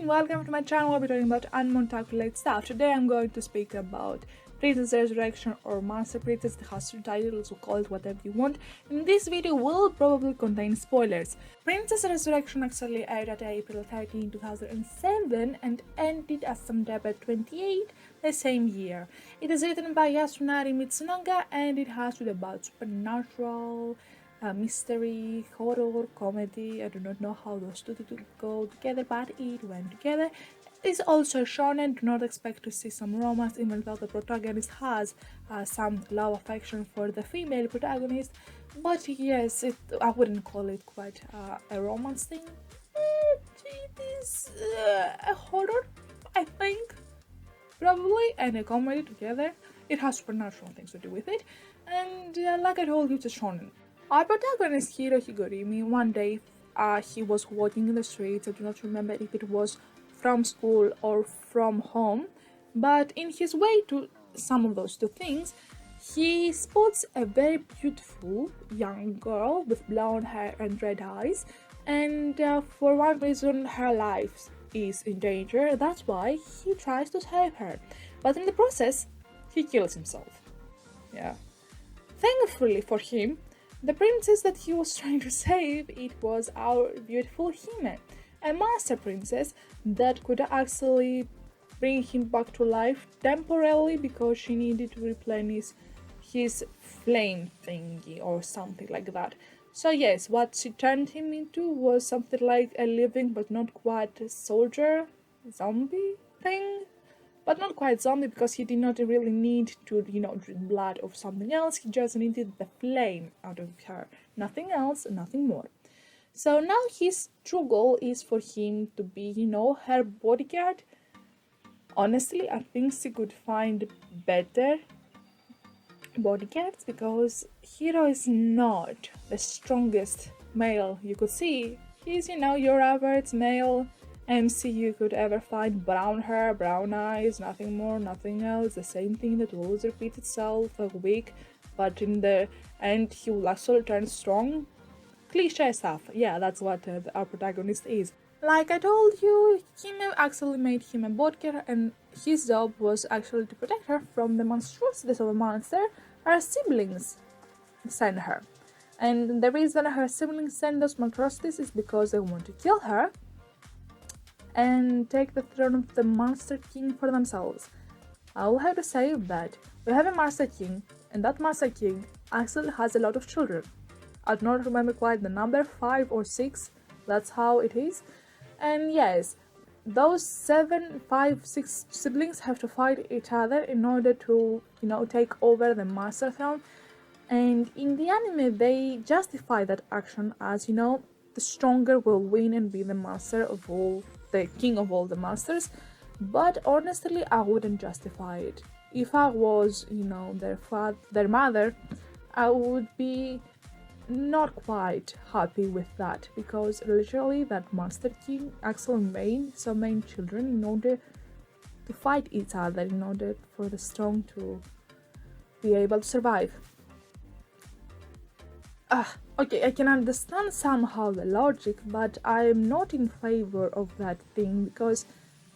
welcome to my channel. I'll be talking about unmontaculate stuff. Today I'm going to speak about Princess Ressurection or Master Princess. It has two titles, so call it whatever you want. And this video will probably contain spoilers. Princess Ressurection actually aired at April 13, 2007 and ended as September 28 the same year. It is written by Yasunari Mitsunaga and it has to do about supernatural, mystery, horror, comedy. I do not know how those two go together, but it went together. It's also shonen. Do not expect to see some romance, even though the protagonist has some love affection for the female protagonist. But yes, I wouldn't call it quite a romance thing. It is a horror, I think, probably, and a comedy together. It has supernatural things to do with it, and like I told you, it's a shonen. Our protagonist, Hiro Hiyorimi, one day he was walking in the streets. I do not remember if it was from school or from home, but in his way to some of those two things, he spots a very beautiful young girl with blonde hair and red eyes, and for one reason her life is in danger. That's why he tries to save her, but in the process he kills himself. Yeah. Thankfully for him, the princess that he was trying to save, it was our beautiful Hime, a master princess that could actually bring him back to life temporarily because she needed to replenish his flame thingy or something like that. So yes, what she turned him into was something like a living but not quite a soldier, zombie thing. But not quite zombie because he did not really need to, drink blood or something else. He just needed the flame out of her. Nothing else, nothing more. So now his true goal is for him to be, her bodyguard. Honestly, I think she could find better bodyguards because Hiro is not the strongest male you could see. He's, your average male MC you could ever find. Brown hair, brown eyes, nothing more, nothing else. The same thing that always repeats itself, weak, but in the end he will actually turn strong. Cliche stuff. Yeah, that's what our protagonist is. Like I told you, Hime actually made him a bodyguard, and his job was actually to protect her from the monstrosities of a monster her siblings sent her. And the reason her siblings send those monstrosities is because they want to kill her and take the throne of the Master King for themselves. I will have to say that we have a Master King, and that Master King actually has a lot of children. I do not remember quite the number, 5 or 6, that's how it is. And yes, those 7, 5, 6 siblings have to fight each other in order to, take over the Master Throne. And in the anime, they justify that action as, the stronger will win and be the master of all, the king of all the masters. But honestly, I wouldn't justify it. If I was, their mother, I would be not quite happy with that, because literally that Master King actually made some main children in order to fight each other, in order for the strong to be able to survive. Okay, I can understand somehow the logic, but I am not in favor of that thing, because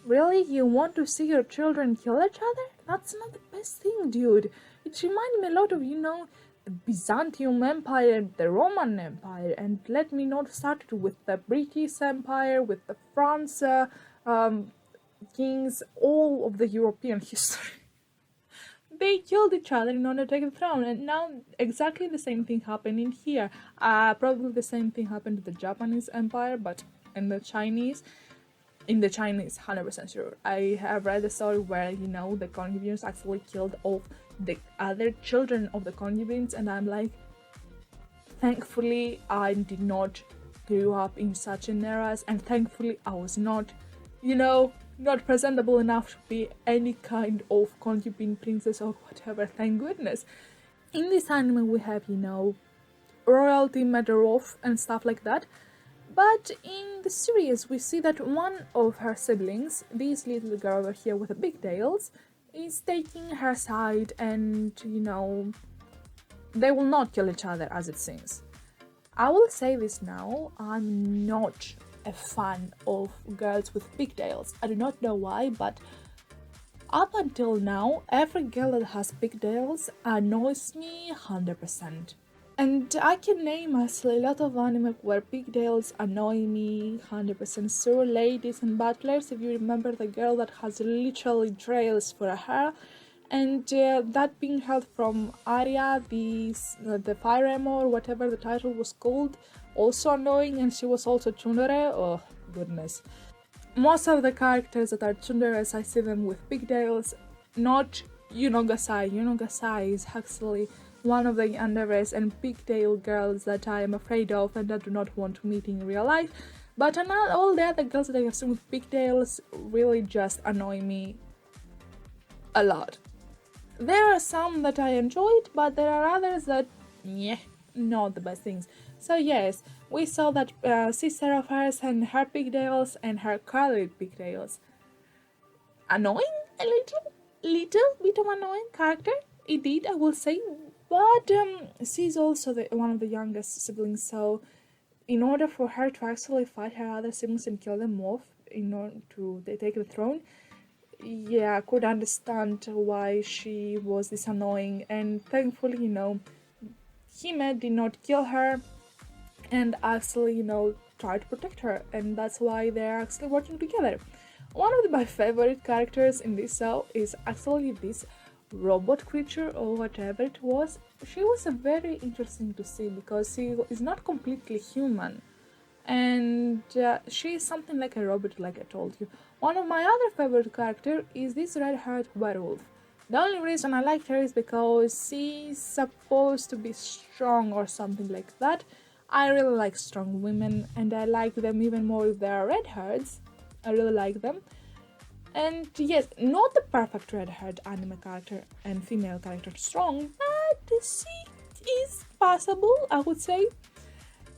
really, you want to see your children kill each other? That's not the best thing, dude. It reminds me a lot of, the Byzantium Empire, the Roman Empire, and let me not start it with the British Empire, with the France kings, all of the European history. They killed each other in order to take the throne, and now exactly the same thing happened in here. Probably the same thing happened to the Japanese Empire, but in the Chinese, 100% sure. I have read a story where, the concubines actually killed all the other children of the concubines, and I'm like, thankfully I did not grow up in such an era, and thankfully I was not, not presentable enough to be any kind of concubine princess or whatever, thank goodness. In this anime we have, royalty matter off and stuff like that. But in the series, we see that one of her siblings, this little girl over here with the big tails, is taking her side, and, they will not kill each other as it seems. I will say this now, I'm not a fan of girls with pigtails. I do not know why, but up until now, every girl that has pigtails annoys me 100%. And I can name actually a lot of anime where pigtails annoy me 100%. So, ladies and butlers, if you remember the girl that has literally trails for her hair, and that being held from Arya, the Fire Emo, or whatever the title was called, also annoying, and she was also tsundere. Oh, goodness. Most of the characters that are tsunderes, I see them with pigtails, not Yunogasai. Yunogasai is actually one of the underwears and pigtail girls that I am afraid of and I do not want to meet in real life. But all the other girls that I have seen with pigtails really just annoy me a lot. There are some that I enjoyed, but there are others that, not the best things. So yes, we saw that sister of hers and her pigtails and her curly pigtails. Annoying? A little bit of annoying character, indeed, I will say. But she's also one of the youngest siblings, so in order for her to actually fight her other siblings and kill them off in order to take the throne, yeah, I could understand why she was this annoying, and thankfully, Hime did not kill her and actually, tried to protect her, and that's why they're actually working together. One of my favorite characters in this show is actually this robot creature or whatever it was. She was very interesting to see because she is not completely human, and she is something like a robot, like I told you. One of my other favorite character is this red-haired werewolf. The only reason I liked her is because she's supposed to be strong or something like that. I really like strong women, and I like them even more if they are red-hairs. I really like them. And yes, not the perfect red-haired anime character and female character strong, but she is passable, I would say.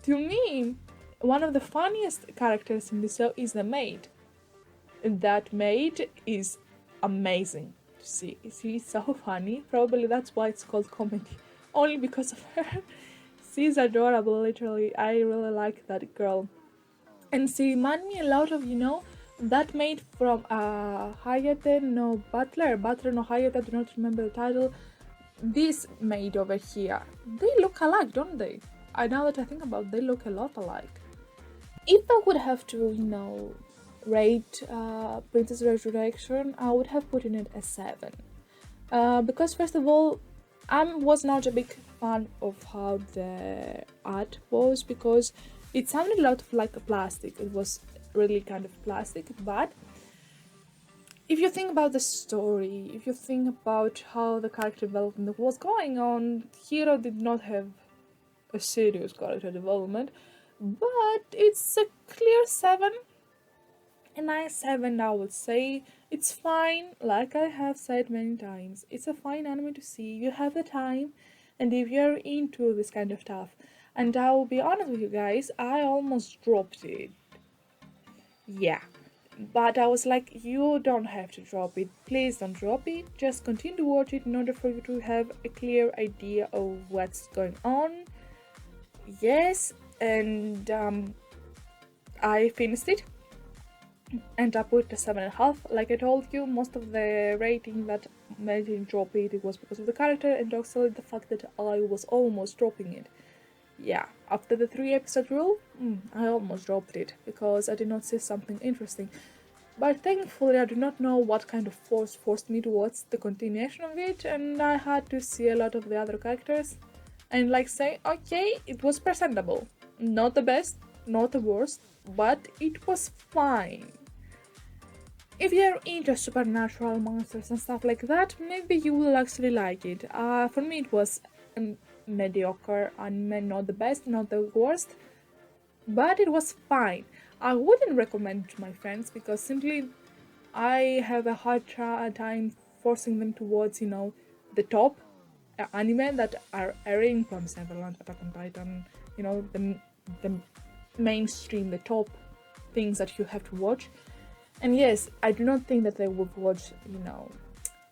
To me, one of the funniest characters in the show is the maid. That maid is amazing to see. She's so funny. Probably that's why it's called comedy. Only because of her. She's adorable, literally. I really like that girl. And she reminds me a lot of, that maid from Hayate no Butler no Hayate, I do not remember the title. This maid over here. They look alike, don't they? Now that I think about it, they look a lot alike. If I would have to, rate Princess Ressurection, I would have put in it a 7. Because first of all, I was not a big fan of how the art was, because it sounded a lot like a plastic. It was really kind of plastic, but if you think about the story, if you think about how the character development was going on, Hiro did not have a serious character development, but it's a clear 7. A nice 7, I would say. It's fine, like I have said many times. It's a fine anime to see. You have the time, and if you're into this kind of stuff. And I will be honest with you guys, I almost dropped it. Yeah. But I was like, you don't have to drop it. Please don't drop it. Just continue to watch it in order for you to have a clear idea of what's going on. Yes, and I finished it. And I put a 7.5. Like I told you, most of the rating that made me drop it was because of the character and also the fact that I was almost dropping it. Yeah, after the 3-episode rule, I almost dropped it because I did not see something interesting. But thankfully, I do not know what kind of force forced me to watch the continuation of it, and I had to see a lot of the other characters and say, okay, it was presentable. Not the best, not the worst, but it was fine. If you're into supernatural monsters and stuff like that, maybe you will actually like it. For me, it was mediocre anime, not the best, not the worst, but it was fine. I wouldn't recommend it to my friends because simply I have a hard time forcing them towards, the top anime that are airing from Neverland, Attack on Titan, the mainstream, the top things that you have to watch. And yes, I do not think that they would watch,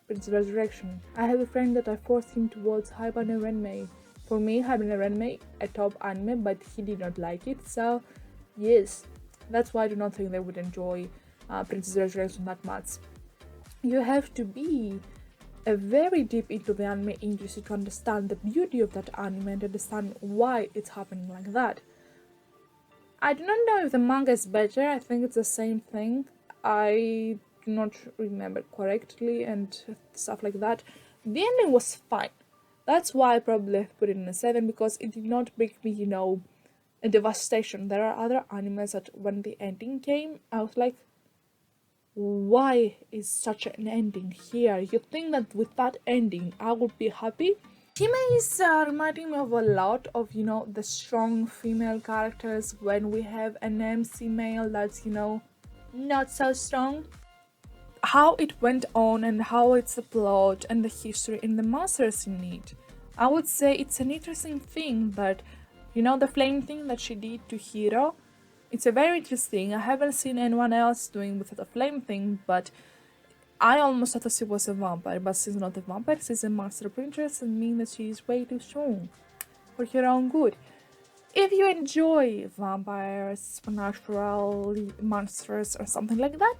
Princess Ressurection. I have a friend that I forced him to watch Hime no Renmei. For me, Hime no Renmei, a top anime, but he did not like it. So, yes, That's why I do not think they would enjoy Princess Ressurection that much. You have to be very deep into the anime industry to understand the beauty of that anime and understand why it's happening like that. I do not know if the manga is better. I think it's the same thing. I do not remember correctly and stuff like that. The ending was fine. That's why I probably put it in a 7, because it did not bring me, a devastation. There are other animes that when the ending came, I was like, why is such an ending here? You'd think that with that ending, I would be happy. Hime is reminding me of a lot of, the strong female characters when we have an MC male that's, not so strong. How it went on and how it's the plot and the history and the masters in it. I would say it's an interesting thing, but the flame thing that she did to Hiro, it's a very interesting. I haven't seen anyone else doing with the flame thing, but I almost thought she was a vampire, but she's not a vampire, she's a master princess, and means that she is way too strong for her own good. If you enjoy vampires, supernatural monsters, or something like that,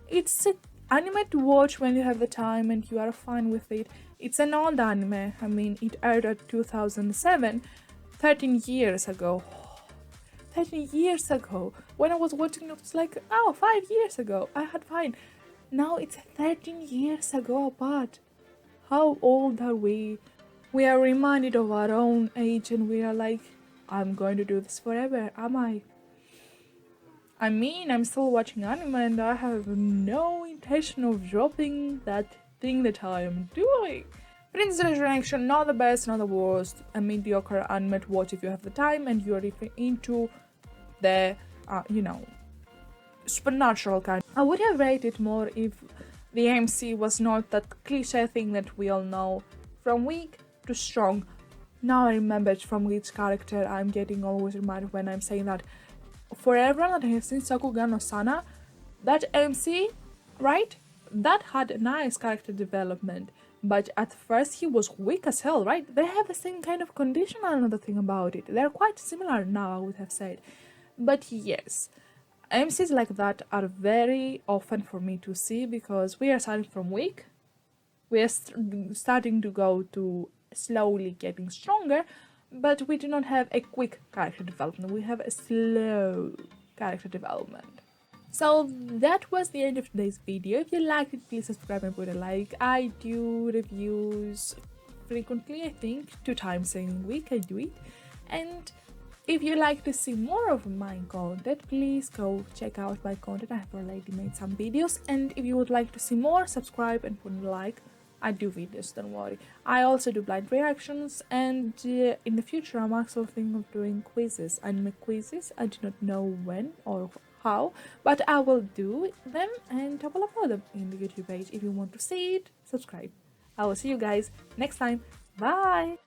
it's an anime to watch when you have the time and you are fine with it. It's an old anime. I mean, it aired at 2007, 13 years ago. 13 years ago. When I was watching it was like, 5 years ago. I had fine. Now it's 13 years ago, but how old are we? We are reminded of our own age and we are like, I'm going to do this forever, am I? I mean, I'm still watching anime and I have no intention of dropping that thing that I am doing. Princess Ressurection, not the best, not the worst, a mediocre anime to watch if you have the time and you're into the, supernatural kind. I would have rated more if the MC was not that cliche thing that we all know, from weak to strong. Now I remembered from which character I'm getting always reminded when I'm saying that. For everyone that has seen Sakuga no Sana, that MC, right? That had a nice character development. But at first he was weak as hell, right? They have the same kind of condition, another thing about it. They're quite similar now, I would have said. But yes, MCs like that are very often for me to see because we are starting from weak. We are starting to go to slowly getting stronger, but we do not have a quick character development. We have a slow character development. So that was the end of today's video. If you liked it, please subscribe and put a like. I do reviews frequently, I think 2 times a week I do it. And if you like to see more of my content, please go check out my content. I have already made some videos. And if you would like to see more, subscribe and put a like. I do videos, don't worry. I also do blind reactions, and in the future I'm also thinking of doing quizzes, anime quizzes. I do not know when or how, but I will do them and I will upload them in the YouTube page. If you want to see it, subscribe. I will see you guys next time. Bye!